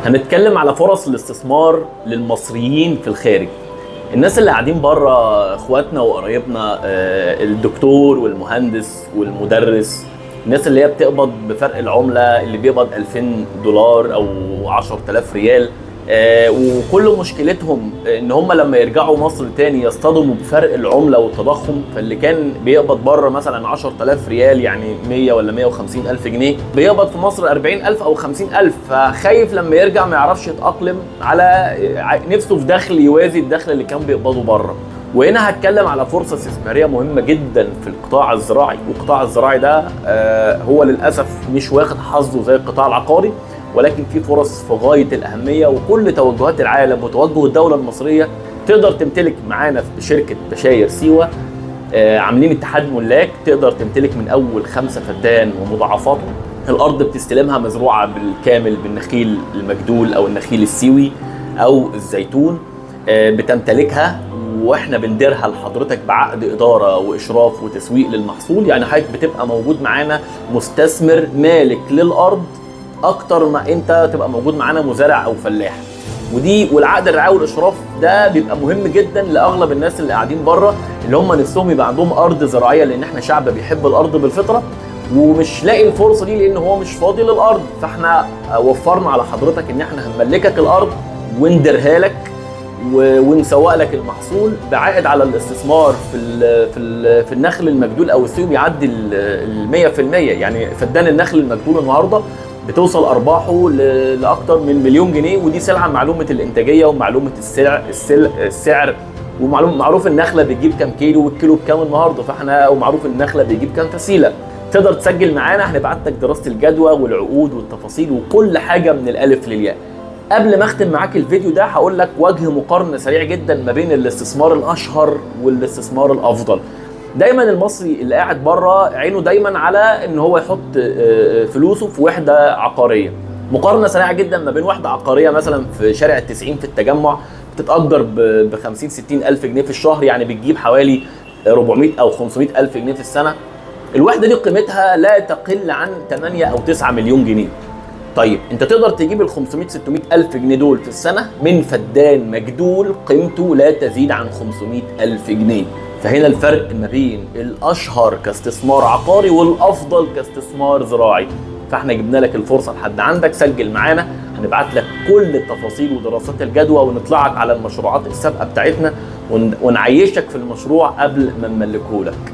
هنتكلم على فرص الاستثمار للمصريين في الخارج. الناس اللي قاعدين بره، اخواتنا وقرايبنا، الدكتور والمهندس والمدرس، الناس اللي هي بتقبض بفرق العملة، اللي بيقبض 2000 دولار او 10000 ريال، وكل مشكلتهم ان هم لما يرجعوا مصر تاني يصطدموا بفرق العملة والتضخم. فاللي كان بيقبض بره مثلا 10000 ريال يعني 100 ولا 150 الف جنيه، بيقبض في مصر 40000 او 50000. فخايف لما يرجع ما يعرفش يتأقلم على نفسه في دخل يوازي الدخل اللي كان بيقبضه بره. وهنا هتكلم على فرصة استثمارية مهمة جدا في القطاع الزراعي. والقطاع الزراعي ده هو للأسف مش واخد حظه زي القطاع العقاري، ولكن في فرص في غاية الأهمية. وكل توجهات العالم وتوجه الدولة المصرية تقدر تمتلك معانا في شركة بشاير سيوة. عاملين اتحاد ملاك، تقدر تمتلك من أول 5 فدان ومضاعفاته. الأرض بتستلمها مزروعة بالكامل بالنخيل المجدول أو النخيل السيوي أو الزيتون، بتمتلكها واحنا بنديرها لحضرتك بعقد اداره واشراف وتسويق للمحصول. يعني حضرتك بتبقى موجود معانا مستثمر مالك للارض اكتر ما انت تبقى موجود معانا مزارع او فلاح. والعقد الرعايه والاشراف ده بيبقى مهم جدا لاغلب الناس اللي قاعدين بره، اللي هم نفسهم يبقى عندهم ارض زراعيه، لان احنا شعب بيحب الارض بالفطره ومش لاقي الفرصه دي لان هو مش فاضي للارض. فاحنا وفرنا على حضرتك ان احنا هنملكك الارض ونديرها لك ونسوق لك المحصول بعائد على الاستثمار في النخل المجدول او السيوي بيعدي ال 100%. يعني فدان النخل المجدول النهارده بتوصل ارباحه لاكثر من مليون جنيه، ودي سلعه معلومه الانتاجيه ومعلومه السعر ومعروف النخله بتجيب كام كيلو والكيلو بكام النهارده. فاحنا ومعروف النخله بيجيب كام فسيله. تقدر تسجل معانا، هنبعت لك دراسه الجدوى والعقود والتفاصيل وكل حاجه من الالف للياء. قبل ما اختم معاك الفيديو ده هقول لك وجه مقارنه سريع جدا ما بين الاستثمار الاشهر والاستثمار الافضل. دايما المصري اللي قاعد بره عينه دايما على ان هو يحط فلوسه في وحده عقاريه. مقارنه سريعه جدا ما بين وحده عقاريه مثلا في شارع التسعين في التجمع بتتأجر ب 50 60 الف جنيه في الشهر، يعني بتجيب حوالي 400 او 500 الف جنيه في السنه. الوحده دي قيمتها لا تقل عن 8 او 9 مليون جنيه. طيب انت تقدر تجيب ال 500 600 الف جنيه دول في السنه من فدان مجدول قيمته لا تزيد عن 500 الف جنيه. فهنا الفرق ما بين الاشهر كاستثمار عقاري والافضل كاستثمار زراعي. فاحنا جبنا لك الفرصه لحد عندك. سجل معانا، هنبعت لك كل التفاصيل ودراسات الجدوى ونطلعك على المشروعات السابقه بتاعتنا ونعيشك في المشروع قبل ما نملكه لك.